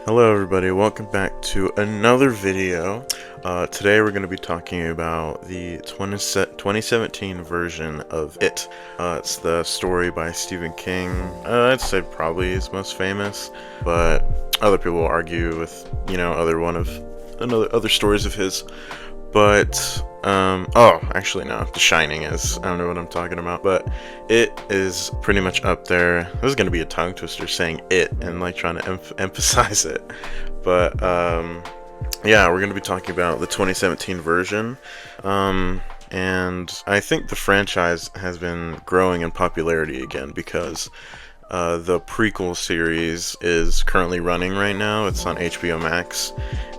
Hello everybody, welcome back to another video. Today we're going to be talking about the 2017 version of It. It's the story by Stephen King. I'd say probably his most famous, but other people argue with, other stories of his. But, actually no, The Shining is. I don't know what I'm talking about, but It is pretty much up there. This is going to be a tongue twister saying it and like trying to emphasize it. But, yeah, we're going to be talking about the 2017 version. And I think the franchise has been growing in popularity again because the prequel series is currently running right now. It's on HBO Max,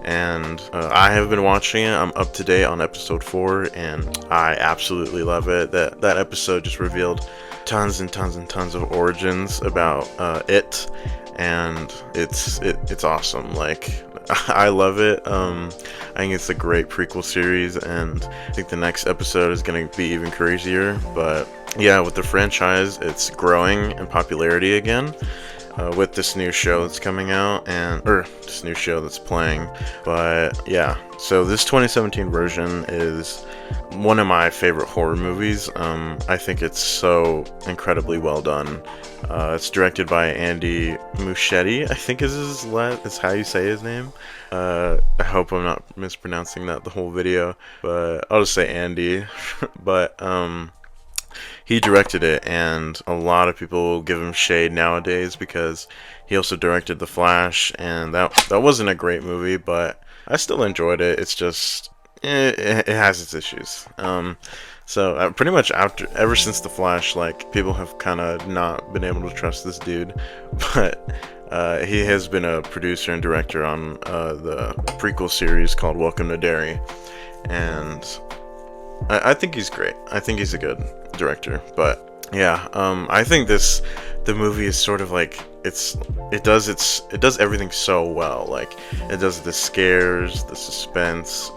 and I have been watching it. I'm up to date on episode 4, and I absolutely love it. That episode just revealed tons and tons and tons of origins about it, and it's awesome. Like, I love it. I think it's a great prequel series, and I think the next episode is going to be even crazier. But yeah, with the franchise, it's growing in popularity again. With this new show that's coming out, or this new show that's playing. But yeah, so this 2017 version is one of my favorite horror movies. I think it's so incredibly well done. It's directed by Andy Muschietti, I think is how you say his name. I hope I'm not mispronouncing that the whole video, but I'll just say Andy. But he directed it, and a lot of people give him shade nowadays because he also directed The Flash, and that wasn't a great movie, but I still enjoyed it. It's just it has its issues. So pretty much ever since The Flash, like, people have kind of not been able to trust this dude, but he has been a producer and director on the prequel series called Welcome to Derry, and I think he's great. I think he's a good director. But yeah, I think the movie is sort of like it does everything so well. Like, it does the scares, the suspense.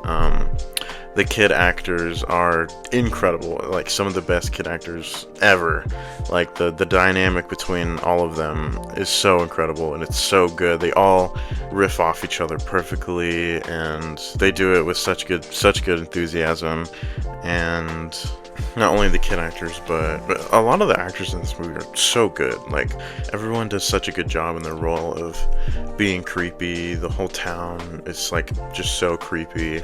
The kid actors are incredible. Like, some of the best kid actors ever. Like, the dynamic between all of them is so incredible, and it's so good. They all riff off each other perfectly, and they do it with such good enthusiasm. And not only the kid actors, but a lot of the actors in this movie are so good. Like, everyone does such a good job in their role of being creepy. The whole town is like just so creepy.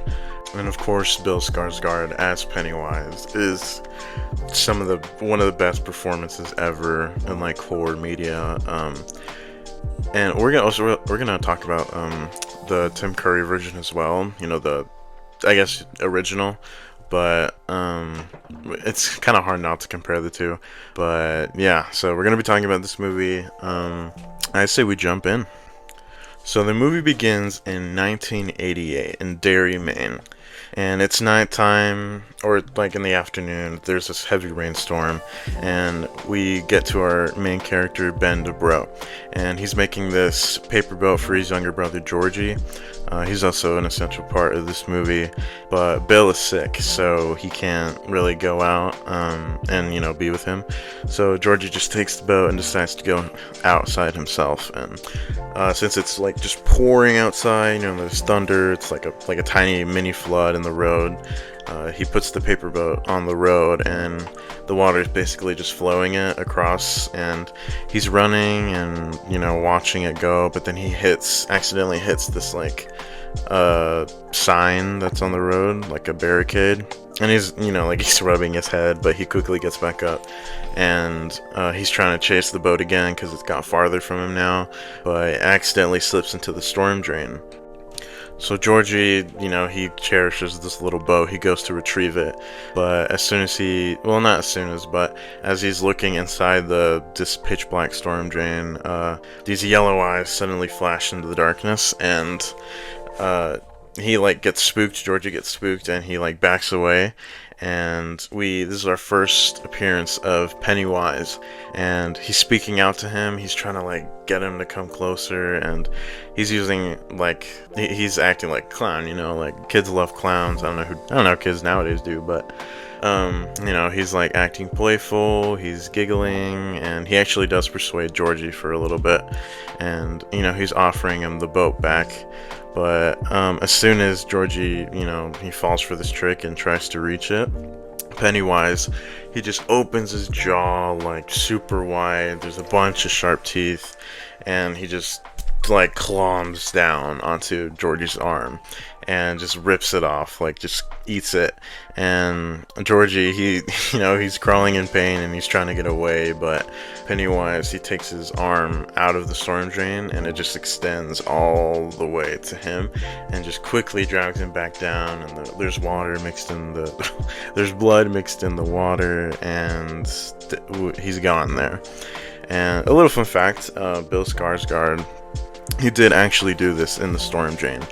And of course, Bill Skarsgård as Pennywise is one of the best performances ever in like horror media. And we're gonna talk about the Tim Curry version as well. You know, the, I guess, original. But it's kind of hard not to compare the two. But yeah, so we're gonna be talking about this movie. I say we jump in. So the movie begins in 1988 in Derry, Maine. And it's nighttime, or like in the afternoon. There's this heavy rainstorm, and we get to our main character, Ben DeBro, and he's making this paper boat for his younger brother, Georgie. He's also an essential part of this movie, but Bill is sick, so he can't really go out and be with him. So Georgie just takes the boat and decides to go outside himself. And since it's like just pouring outside, there's thunder. It's like a tiny mini flood in the road. He puts the paper boat on the road, and the water is basically just flowing it across, and he's running and watching it go, but then he accidentally hits this like sign that's on the road, like a barricade, and he's he's rubbing his head, but he quickly gets back up, and he's trying to chase the boat again because it's got farther from him now, but accidentally slips into the storm drain. So Georgie, he cherishes this little boat. He goes to retrieve it, but as he's looking inside this pitch black storm drain, these yellow eyes suddenly flash into the darkness, and he gets spooked. Georgie gets spooked, and he backs away. And this is our first appearance of Pennywise, and he's speaking out to him. He's trying to get him to come closer, and he's using like he's acting like a clown, you know, like kids love clowns. I don't know kids nowadays do, but you know, he's like acting playful, he's giggling, and he actually does persuade Georgie for a little bit, and you know, he's offering him the boat back. But as soon as Georgie, you know, he falls for this trick and tries to reach it, Pennywise, he just opens his jaw like super wide. There's a bunch of sharp teeth, and he just like clombs down onto Georgie's arm and just rips it off, like just eats it. And Georgie, he you know, he's crawling in pain and he's trying to get away, but Pennywise, he takes his arm out of the storm drain and it just extends all the way to him and just quickly drags him back down. And there's water mixed in the there's blood mixed in the water, and he's gone there. And a little fun fact, Bill Skarsgård, he did actually do this in the storm drain,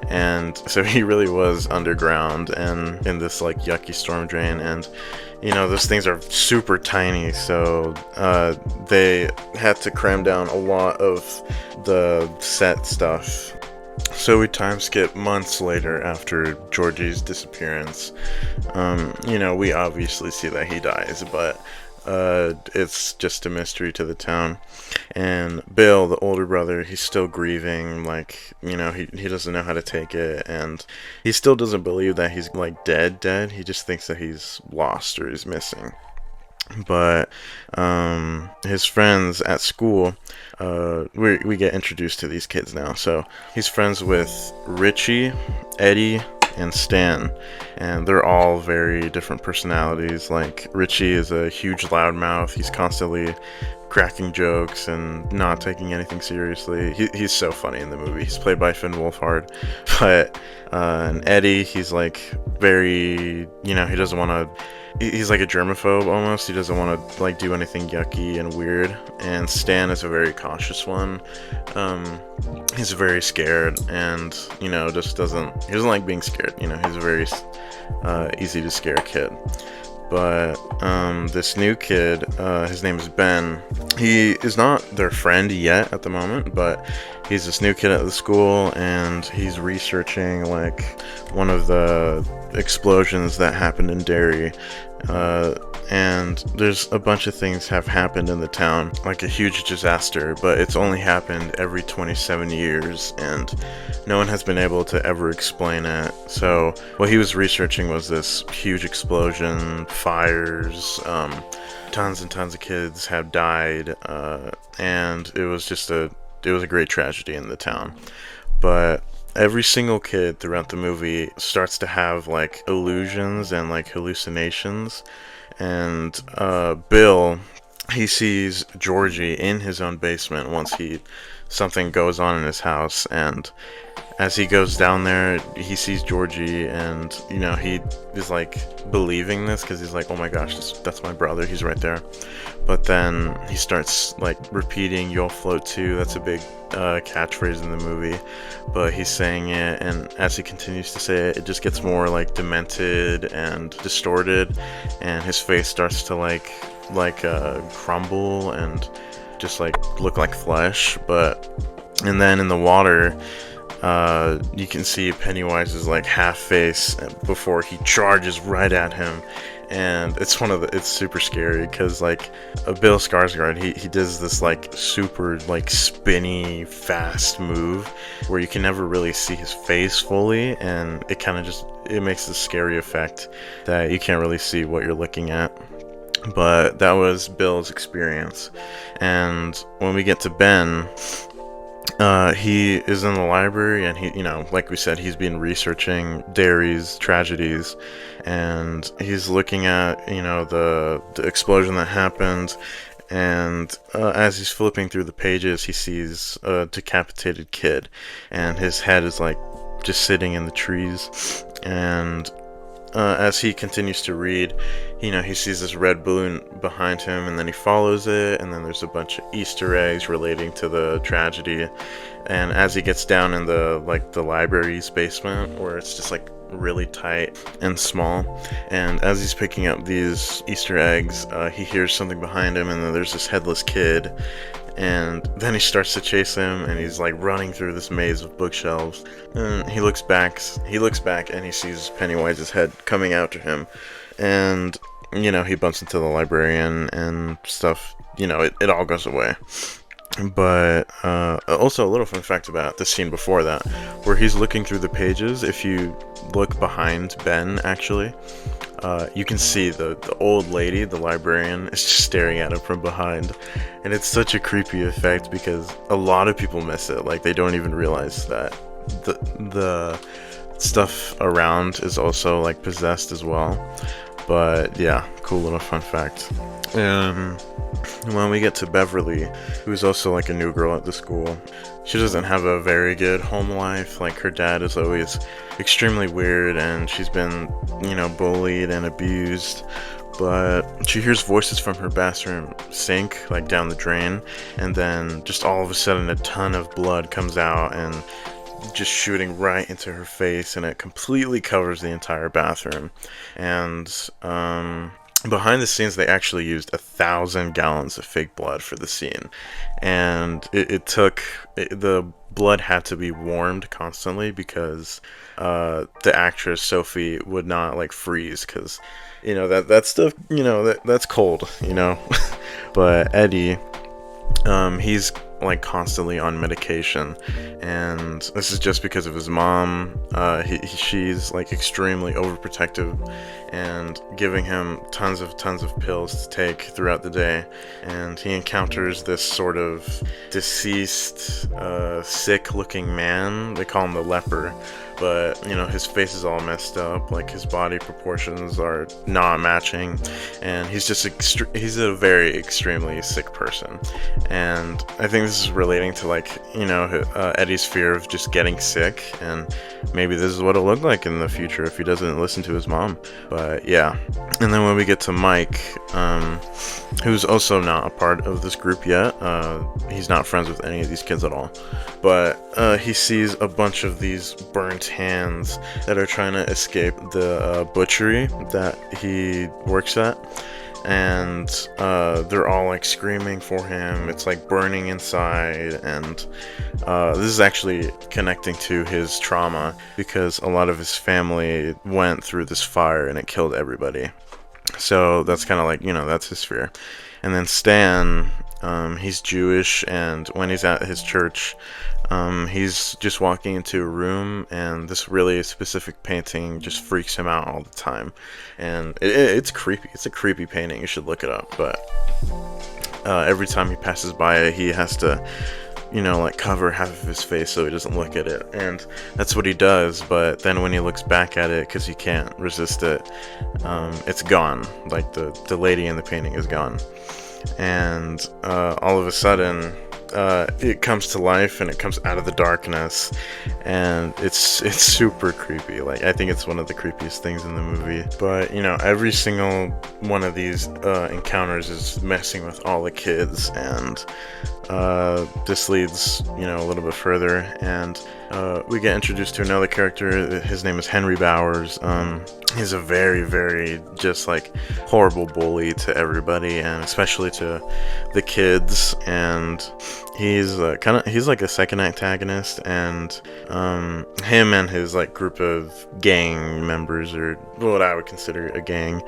and so he really was underground and in this like yucky storm drain. And you know, those things are super tiny, so they had to cram down a lot of the set stuff. So we time skip months later after Georgie's disappearance. You know, we obviously see that he dies, but it's just a mystery to the town. And Bill, the older brother, he's still grieving, like, you know, he doesn't know how to take it, and he still doesn't believe that he's like dead, he just thinks that he's lost or he's missing. But his friends at school, we get introduced to these kids now. So he's friends with Richie, Eddie, and Stan, and they're all very different personalities. Like, Richie is a huge loudmouth. He's constantly cracking jokes and not taking anything seriously. He's so funny in the movie. He's played by Finn Wolfhard. But and Eddie, he's like very, you know, he doesn't want to, he's like a germaphobe almost. He doesn't want to like do anything yucky and weird. And Stan is a very cautious one. He's very scared, and you know, he doesn't like being scared. You know, he's a very easy to scare kid. But this new kid, his name is Ben. He is not their friend yet at the moment, but he's this new kid at the school, and he's researching like one of the explosions that happened in Derry. And there's a bunch of things have happened in the town, like a huge disaster, but it's only happened every 27 years, and no one has been able to ever explain it. So what he was researching was this huge explosion, fires, tons and tons of kids have died, and it was a great tragedy in the town. But every single kid throughout the movie starts to have like illusions and like hallucinations. And Bill, he sees Georgie in his own basement once something goes on in his house, and as he goes down there, he sees Georgie, and you know, he is like believing this because he's like, oh my gosh, that's my brother, he's right there. But then he starts like repeating "You'll float too." That's a big catchphrase in the movie, but he's saying it, and as he continues to say it, it just gets more like demented and distorted, and his face starts to like crumble and just like look like flesh. And then in the water, you can see Pennywise's like half face before he charges right at him. And it's super scary because like Bill Skarsgård, he does this like super like spinny fast move where you can never really see his face fully, and it kind of it makes this scary effect that you can't really see what you're looking at. But that was Bill's experience. And when we get to Ben, he is in the library, and he, you know, like we said, he's been researching Derry's tragedies, and he's looking at, you know, the explosion that happened. And as he's flipping through the pages, he sees a decapitated kid, and his head is like just sitting in the trees. And as he continues to read, you know, he sees this red balloon behind him, and then he follows it, and then there's a bunch of Easter eggs relating to the tragedy. And as he gets down in the library's basement, where it's just like really tight and small, and as he's picking up these Easter eggs, he hears something behind him, and then there's this headless kid, and then he starts to chase him, and he's like running through this maze of bookshelves, and he looks back and he sees Pennywise's head coming out to him, and he bumps into the librarian and stuff. It all goes away. But also a little fun fact about the scene before that, where he's looking through the pages. If you look behind Ben, actually, you can see the old lady, the librarian, is just staring at him from behind, and it's such a creepy effect because a lot of people miss it. Like, they don't even realize that the stuff around is also like possessed as well. But yeah, cool little fun fact. When we get to Beverly, who's also like a new girl at the school, she doesn't have a very good home life. Like, her dad is always extremely weird, and she's been, bullied and abused. But she hears voices from her bathroom sink, like down the drain, and then just all of a sudden a ton of blood comes out and just shooting right into her face, and it completely covers the entire bathroom. And behind the scenes, they actually used 1,000 gallons of fake blood for the scene, and the blood had to be warmed constantly because the actress Sophie would not like freeze, because that stuff, that's cold. But Eddie, he's like constantly on medication, and this is just because of his mom. She's like extremely overprotective and giving him tons of pills to take throughout the day, and he encounters this sort of deceased, sick looking man. They call him the leper, but his face is all messed up, like his body proportions are not matching, and he's just he's a very extremely sick person. And I think this is relating to like Eddie's fear of just getting sick, and maybe this is what it'll look like in the future if he doesn't listen to his mom. But yeah. And then when we get to Mike, who's also not a part of this group yet, he's not friends with any of these kids at all, but he sees a bunch of these burnt hands that are trying to escape the butchery that he works at, and they're all like screaming for him. It's like burning inside, and this is actually connecting to his trauma because a lot of his family went through this fire and it killed everybody. So that's kind of like, that's his fear. And then Stan, he's Jewish, and when he's at his church, he's just walking into a room, and this really specific painting just freaks him out all the time, and it's creepy. It's a creepy painting. You should look it up. But every time he passes by it, he has to like cover half of his face so he doesn't look at it, and that's what he does. But then when he looks back at it, because he can't resist it, it's gone. Like the lady in the painting is gone, and all of a sudden it comes to life, and it comes out of the darkness, and it's super creepy. Like, I think it's one of the creepiest things in the movie. But every single one of these encounters is messing with all the kids, and this leads a little bit further, and we get introduced to another character. His name is Henry Bowers. He's a very, very just like horrible bully to everybody, and especially to the kids. And he's he's like a second antagonist, and him and his like group of gang members, or what I would consider a gang,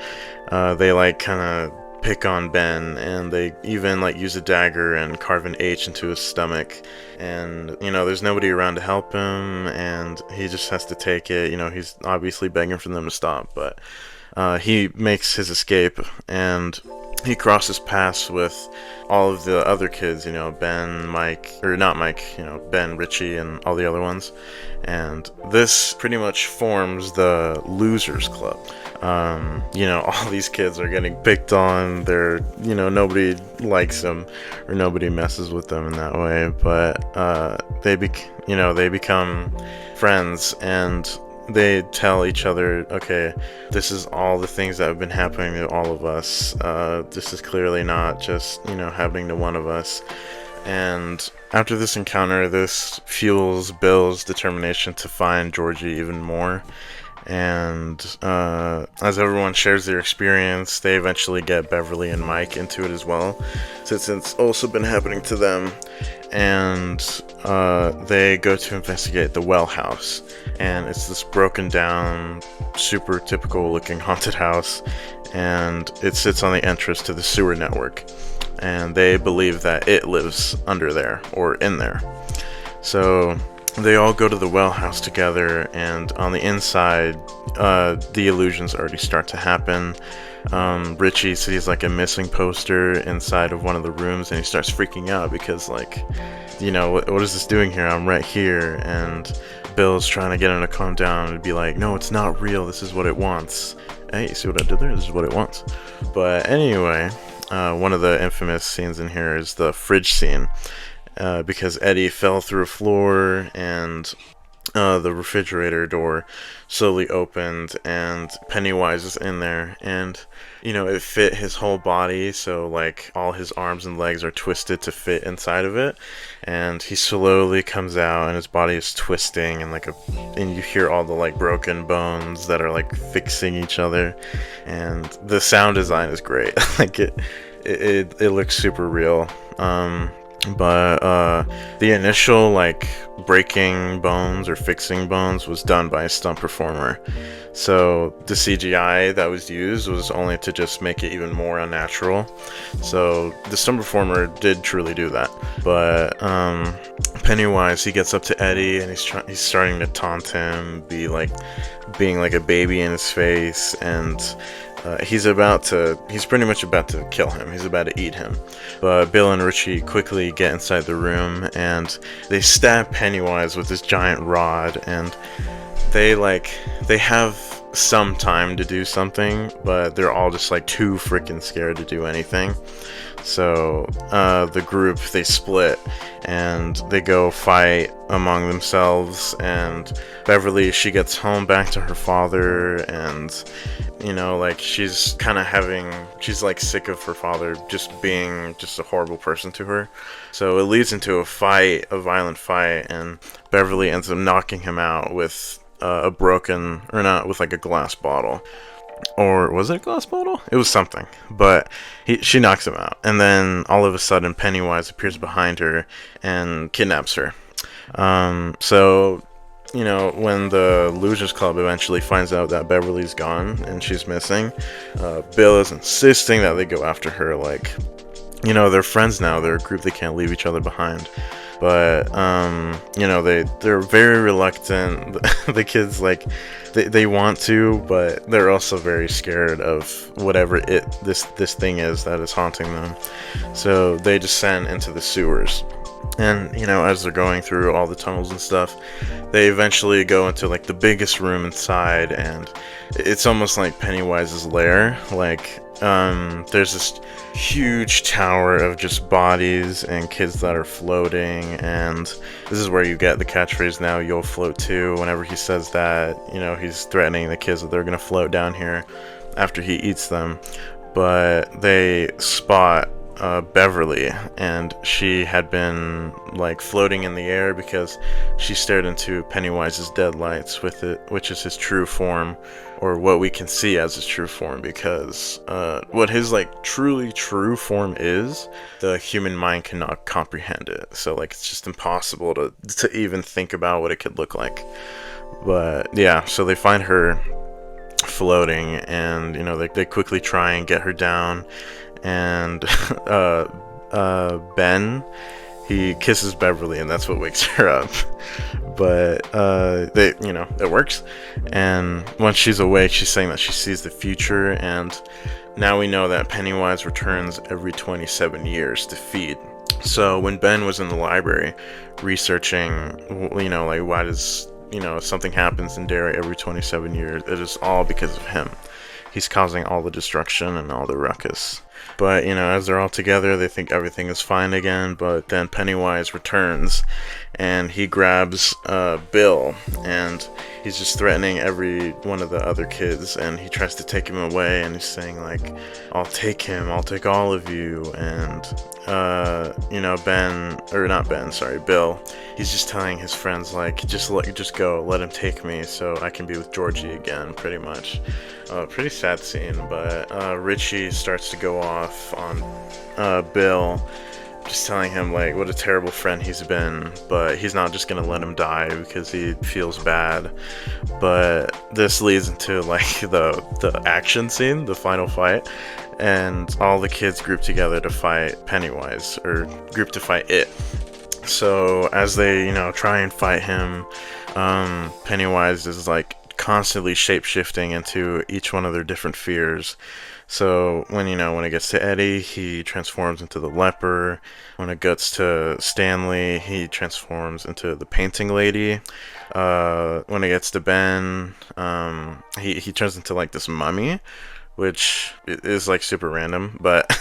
they like kind of pick on Ben, and they even like use a dagger and carve an H into his stomach, and there's nobody around to help him, and he just has to take it. He's obviously begging for them to stop, but he makes his escape, and he crosses paths with all of the other kids, Ben, Mike, or not Mike, Ben, Richie, and all the other ones. And this pretty much forms the Losers Club. All these kids are getting picked on. They're, nobody likes them, or nobody messes with them in that way. But they become friends, and they tell each other, okay, this is all the things that have been happening to all of us. This is clearly not just, happening to one of us. And after this encounter, this fuels Bill's determination to find Georgie even more. And as everyone shares their experience, they eventually get Beverly and Mike into it as well, since it's also been happening to them. And they go to investigate the well house, and it's this broken down, super typical looking haunted house, and it sits on the entrance to the sewer network, and they believe that it lives under there or in there. So they all go to the well house together, and on the inside, the illusions already start to happen. Richie sees like a missing poster inside of one of the rooms, and he starts freaking out because, like, you know, what is this doing here? I'm right here. And Bill's trying to get him to calm down and be like, no, it's not real. This is what it wants. Hey, you see what I did there? This is what it wants. But anyway, one of the infamous scenes in here is the fridge scene. Because Eddie fell through a floor, and the refrigerator door slowly opened, and Pennywise is in there, and you know, it fit his whole body, so like all his arms and legs are twisted to fit inside of it, and he slowly comes out, and his body is twisting, and and you hear all the like broken bones that are like fixing each other, and the sound design is great. Like it looks super real. But the initial like breaking bones or fixing bones was done by a stunt performer, so the CGI that was used was only to just make it even more unnatural. So the stunt performer did truly do that. But Pennywise, he gets up to Eddie, and he's starting to taunt him, being like a baby in his face, and he's pretty much about to kill him. He's about to eat him. But Bill and Richie quickly get inside the room, and they stab Pennywise with this giant rod, and they have some time to do something, but they're all just like too freaking scared to do anything. So the group, they split, and they go fight among themselves, and Beverly, she gets home back to her father, and you know, like she's like sick of her father just being just a horrible person to her. So it leads into a violent fight, and Beverly ends up knocking him out with with like a glass bottle. Or was it a glass bottle? It was something. But she knocks him out. And then all of a sudden Pennywise appears behind her and kidnaps her. So, you know, when the Losers Club eventually finds out that Beverly's gone and she's missing, Bill is insisting that they go after her. Like, you know, they're friends now. They're a group. They can't leave each other behind. But you know, they're very reluctant. The kids, like, they want to, but they're also very scared of whatever this thing is that is haunting them. So they descend into the sewers, and you know, as they're going through all the tunnels and stuff, they eventually go into like the biggest room inside, and it's almost like Pennywise's lair. Like, there's this huge tower of just bodies and kids that are floating, and this is where you get the catchphrase, now you'll float too. Whenever he says that, you know, he's threatening the kids that they're gonna float down here after he eats them. But they spot Beverly, and she had been like floating in the air because she stared into Pennywise's deadlights with it, which is his true form, or what we can see as his true form, because what his like truly true form is, the human mind cannot comprehend it. So like it's just impossible to even think about what it could look like. But yeah, so they find her floating, and you know, they quickly try and get her down, and Ben, he kisses Beverly, and that's what wakes her up. But you know, it works. And once she's awake, she's saying that she sees the future, and now we know that Pennywise returns every 27 years to feed. So when Ben was in the library researching, you know, like, why does, you know, something happens in Derry every 27 years, it is all because of him. He's causing all the destruction and all the ruckus. But, you know, as they're all together, they think everything is fine again, but then Pennywise returns, and he grabs Bill, and he's just threatening every one of the other kids, and he tries to take him away, and he's saying like, I'll take him, I'll take all of you. And Bill, he's just telling his friends like, just go, let him take me so I can be with Georgie again, pretty much. Pretty sad scene. But Richie starts to go off on Bill, just telling him like what a terrible friend he's been, but he's not just gonna let him die because he feels bad. But this leads into like the action scene, the final fight, and all the kids group together to fight Pennywise, or group to fight it. So as they try and fight him, Pennywise is like constantly shape-shifting into each one of their different fears. So when it gets to Eddie, he transforms into the leper. When it gets to Stanley, he transforms into the painting lady. When it gets to Ben, he turns into like this mummy, which is like super random, but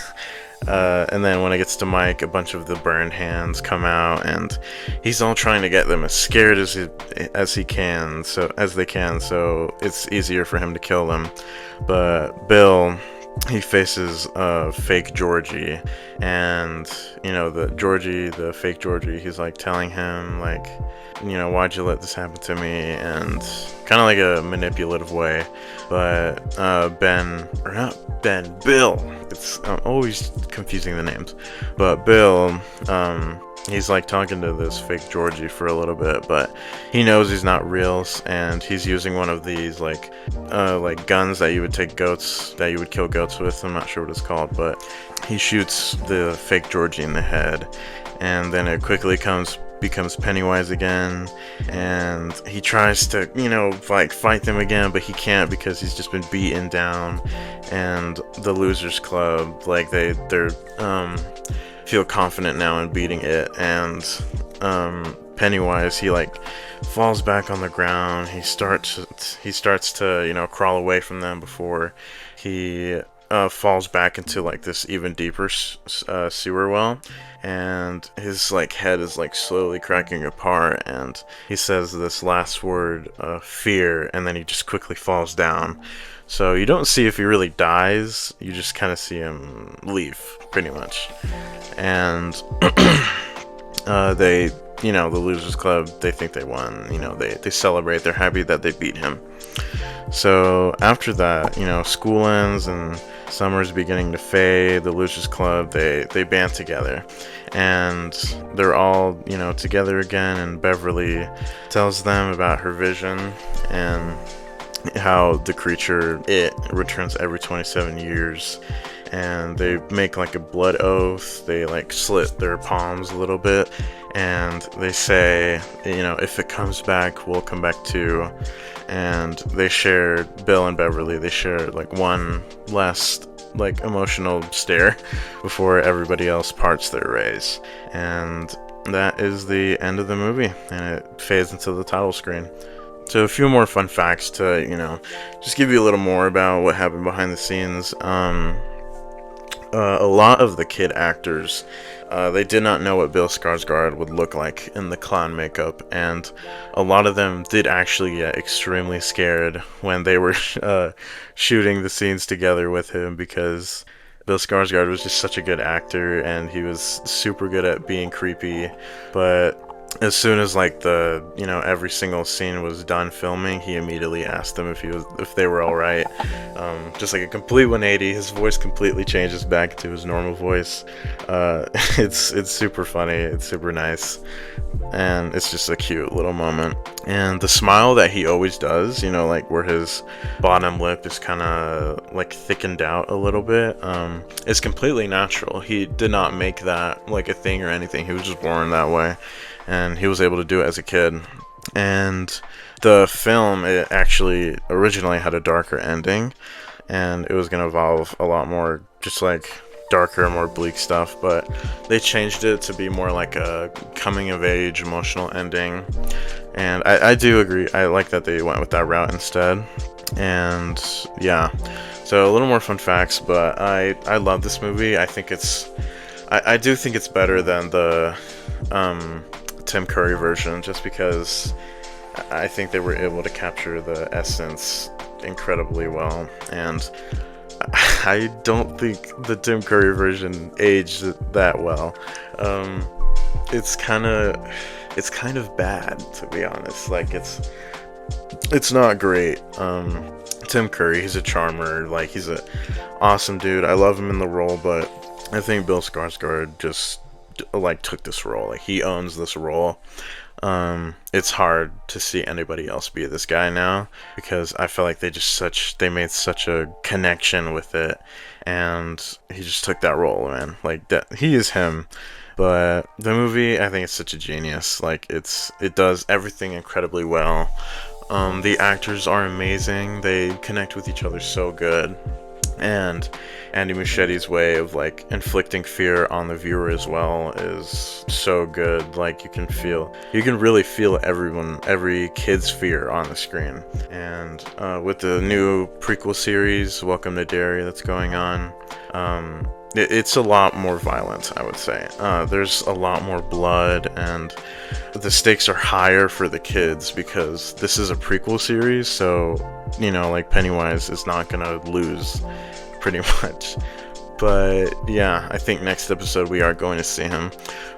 and then when it gets to Mike, a bunch of the burned hands come out, and he's all trying to get them as scared as they can, so it's easier for him to kill them. But Bill, he faces fake Georgie, and the fake Georgie, he's like telling him like, why'd you let this happen to me, and kind of like a manipulative way. But Bill, I'm always confusing the names, but Bill, he's like talking to this fake Georgie for a little bit, but he knows he's not real, and he's using one of these like guns that you would kill goats with. I'm not sure what it's called, but he shoots the fake Georgie in the head, and then it quickly becomes Pennywise again, and he tries to fight them again, but he can't because he's just been beaten down. And the Losers Club, like they're feel confident now in beating it, and Pennywise, he like falls back on the ground. He starts to crawl away from them before he falls back into like this even deeper sewer well, and his like head is like slowly cracking apart, and he says this last word, fear, and then he just quickly falls down. So you don't see if he really dies, you just kind of see him leave, pretty much. And the Losers Club, they think they won. They celebrate, they're happy that they beat him. So after that, school ends and summer's beginning to fade. The Losers Club, they band together, and they're all together again, and Beverly tells them about her vision and how the creature, it returns every 27 years. And they make like a blood oath. They like slit their palms a little bit, and they say, if it comes back, we'll come back too. And Bill and Beverly, they share like one last like emotional stare before everybody else parts their ways. And that is the end of the movie, and it fades into the title screen. So a few more fun facts to just give you a little more about what happened behind the scenes. A lot of the kid actors, they did not know what Bill Skarsgård would look like in the clown makeup, and a lot of them did actually get extremely scared when they were shooting the scenes together with him, because Bill Skarsgård was just such a good actor, and he was super good at being creepy. But as soon as like every single scene was done filming, he immediately asked them if they were all right. Just like a complete 180. His voice completely changes back to his normal voice. It's super funny. It's super nice, and it's just a cute little moment. And the smile that he always does, like where his bottom lip is kind of like thickened out a little bit, is completely natural. He did not make that like a thing or anything. He was just born that way, and he was able to do it as a kid. And the film, it actually originally had a darker ending, and it was going to involve a lot more just like darker, more bleak stuff, but they changed it to be more like a coming of age emotional ending. And I do agree, I like that they went with that route instead. And yeah, so a little more fun facts, but I love this movie. I do think it's better than the Tim Curry version, just because I think they were able to capture the essence incredibly well, and I don't think the Tim Curry version aged that well. Um, it's kind of bad, to be honest. Like it's not great. Tim Curry, he's a charmer. Like, he's a awesome dude. I love him in the role, but I think Bill Skarsgård just like took this role. Like, he owns this role. It's hard to see anybody else be this guy now, because I feel like they made such a connection with it, and he just took that role, man. Like, that he is him. But the movie, I think it's such a genius. Like, it does everything incredibly well. The actors are amazing. They connect with each other so good. And Andy Muschietti's way of like inflicting fear on the viewer as well is so good. Like, you can really feel every kid's fear on the screen. And with the new prequel series, Welcome to Derry, that's going on, it's a lot more violent, I would say. There's a lot more blood, and the stakes are higher for the kids because this is a prequel series, so, like, Pennywise is not gonna lose, pretty much. But yeah, I think next episode we are going to see him.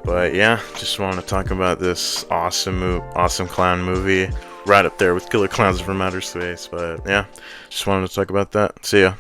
But yeah, just want to talk about this awesome clown movie, right up there with Killer Clowns from Outer Space. But yeah, just wanted to talk about that. See ya.